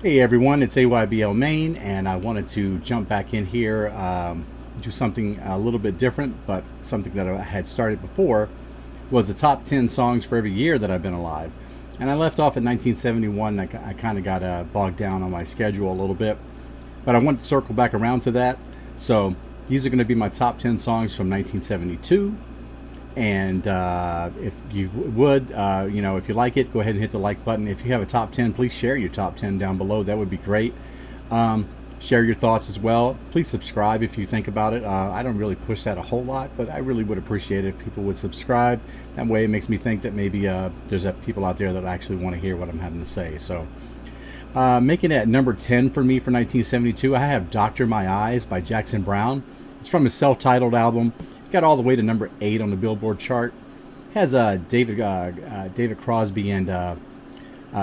Hey everyone, it's AYBL Maine, and I wanted to jump back in here, do something a little bit different, but something that I had started before was the top 10 songs for every year that I've been alive. And I left off at 1971. I kind of got bogged down on my schedule a little bit, but I want to circle back around to that. So these are going to be my top 10 songs from 1972. And if you would, if you like it, go ahead and hit the like button. If you have a top 10, please share your top 10 down below. That would be great. Share your thoughts as well. Please subscribe if you think about it. I don't really push that a whole lot, but I really would appreciate it if people would subscribe. That way it makes me think that maybe there's people out there that actually want to hear what I'm having to say. So making it at number 10 for me for 1972, I have Doctor My Eyes by Jackson Browne. It's from his self-titled album. Got all the way to number 8 on the Billboard chart. Has David Crosby and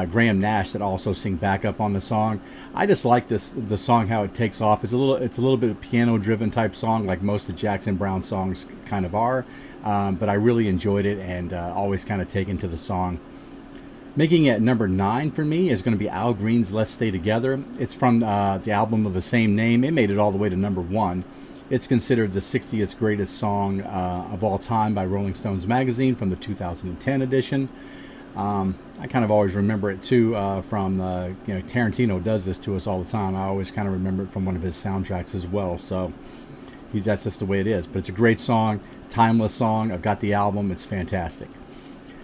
Graham Nash that also sing backup on the song. I just like the song, how it takes off. It's a little bit of piano driven type song, like most of Jackson Browne songs kind of are. But I really enjoyed it and always kind of taken to the song. Making it number 9 for me is going to be Al Green's "Let's Stay Together." It's from the album of the same name. It made it all the way to number 1. It's considered the 60th greatest song of all time by Rolling Stones magazine from the 2010 edition. I kind of always remember it too from Tarantino does this to us all the time. I always kind of remember it from one of his soundtracks as well. So that's just the way it is. But it's a great song, timeless song. I've got the album. It's fantastic.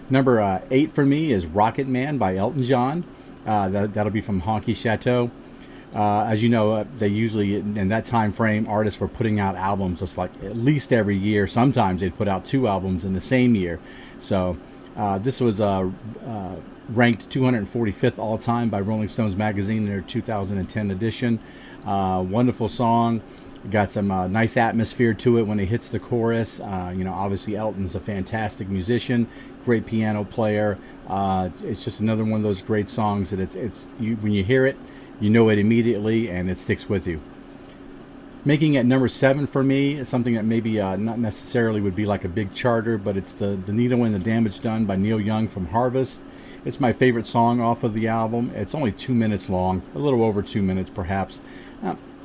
Number 8 for me is "Rocket Man" by Elton John. That'll be from Honky Chateau. As you know, they usually, in that time frame, artists were putting out albums just like at least every year. Sometimes they'd put out 2 albums in the same year. So this was ranked 245th all time by Rolling Stones magazine in their 2010 edition. Wonderful song. Got some nice atmosphere to it when it hits the chorus. Obviously Elton's a fantastic musician, great piano player. It's just another one of those great songs that when you hear it, you know it immediately, and it sticks with you. Making it number 7 for me is something that maybe not necessarily would be like a big charter, but it's the Needle and the Damage Done by Neil Young from Harvest. It's my favorite song off of the album. It's only 2 minutes long, a little over 2 minutes perhaps.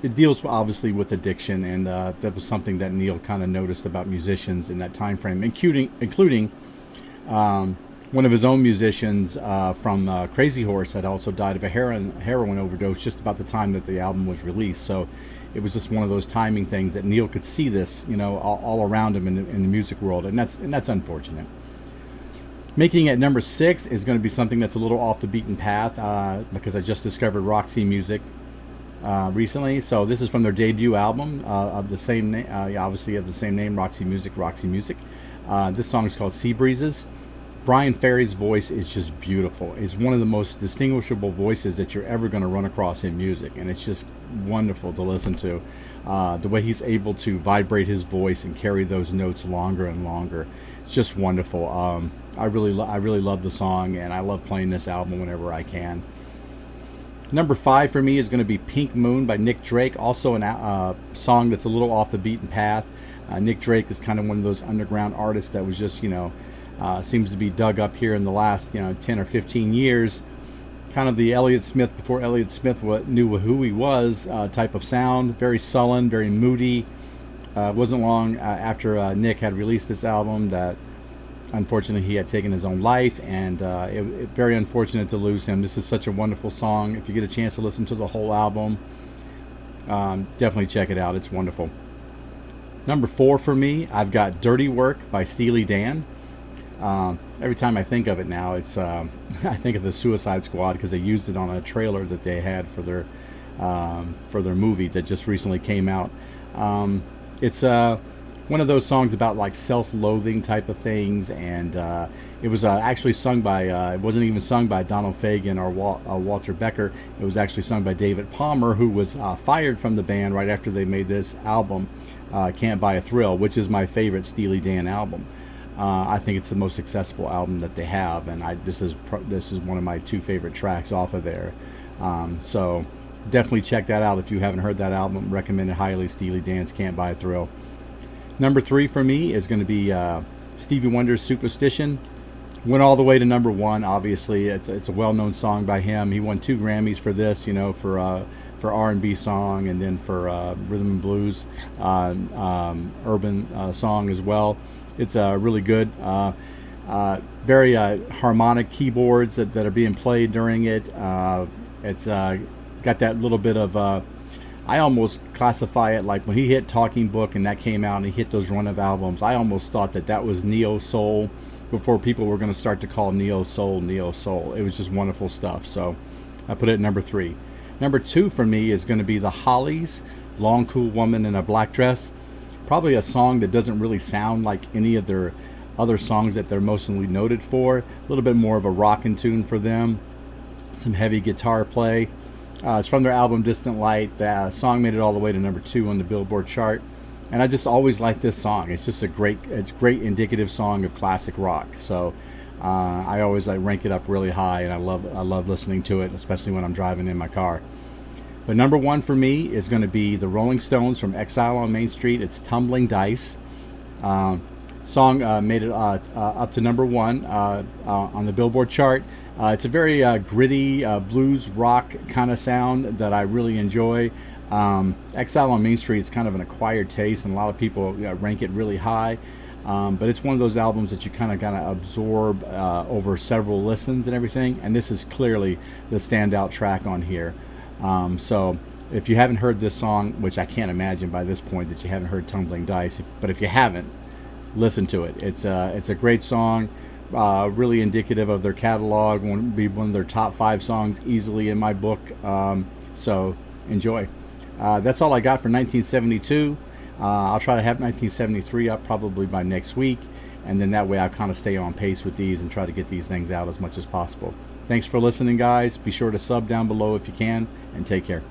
It deals obviously with addiction, and that was something that Neil kind of noticed about musicians in that time frame, including one of his own musicians from Crazy Horse that also died of a heroin overdose just about the time that the album was released. So it was just one of those timing things that Neil could see this, all around him in the music world, and that's unfortunate. Making it number 6 is going to be something that's a little off the beaten path because I just discovered Roxy Music recently. So this is from their debut album of the same name, obviously of the same name, Roxy Music. This song is called Sea Breezes. Brian Ferry's voice is just beautiful. It's one of the most distinguishable voices that you're ever going to run across in music, and it's just wonderful to listen to. The way he's able to vibrate his voice and carry those notes longer and longer, it's just wonderful. I really love the song, and I love playing this album whenever I can. Number 5 for me is going to be "Pink Moon" by Nick Drake, also a song that's a little off the beaten path. Nick Drake is kind of one of those underground artists that was just, seems to be dug up here in the last 10 or 15 years. Kind of the Elliott Smith before Elliott Smith knew who he was type of sound. Very sullen, very moody. Wasn't long after Nick had released this album that unfortunately he had taken his own life, and it very unfortunate to lose him. This is such a wonderful song. If you get a chance to listen to the whole album, definitely check it out. It's wonderful. Number 4 for me, I've got "Dirty Work" by Steely Dan. Every time I think of it now, it's I think of the Suicide Squad because they used it on a trailer that they had for their movie that just recently came out. It's one of those songs about like self-loathing type of things, and it was actually sung by it wasn't even sung by Donald Fagen or Walter Becker. It was actually sung by David Palmer, who was fired from the band right after they made this album, "Can't Buy a Thrill," which is my favorite Steely Dan album. I think it's the most accessible album that they have, and this is one of my 2 favorite tracks off of there. So definitely check that out if you haven't heard that album. Recommend it highly. Steely Dan's "Can't Buy a Thrill." Number 3 for me is going to be Stevie Wonder's "Superstition." Went all the way to number one. Obviously, it's a well-known song by him. He won 2 Grammys for this, for R&B song, and then for rhythm and blues urban song as well. It's really good. Very harmonic keyboards that are being played during it. It's got that little bit of I almost classify it like when he hit Talking Book and that came out and he hit those run of albums. I almost thought that was neo soul before people were going to start to call neo soul neo soul. It was just wonderful stuff. So I put it at number 3. Number 2 for me is going to be the Hollies, Long Cool Woman in a Black Dress. Probably a song that doesn't really sound like any of their other songs that they're mostly noted for. A little bit more of a rockin' tune for them. Some heavy guitar play. It's from their album Distant Light. The song made it all the way to number 2 on the Billboard chart, and I just always like this song. It's just a great indicative song of classic rock. So I always rank it up really high, and I love listening to it, especially when I'm driving in my car. But number 1 for me is going to be the Rolling Stones from Exile on Main Street. It's Tumbling Dice. Song made it up to number 1 on the Billboard chart. It's a very gritty blues rock kind of sound that I really enjoy. Exile on Main Street is kind of an acquired taste, and a lot of people rank it really high. But it's one of those albums that you kind of absorb over several listens and everything. And this is clearly the standout track on here. So if you haven't heard this song, which I can't imagine by this point that you haven't heard Tumbling Dice, but if you haven't, listen to it. It's a great song. Really indicative of their catalog. Won't be one of their top 5 songs easily in my book. So enjoy. That's all I got for 1972. I'll try to have 1973 up probably by next week, and then that way I'll kind of stay on pace with these and try to get these things out as much as possible. Thanks for listening, guys. Be sure to sub down below if you can, and take care.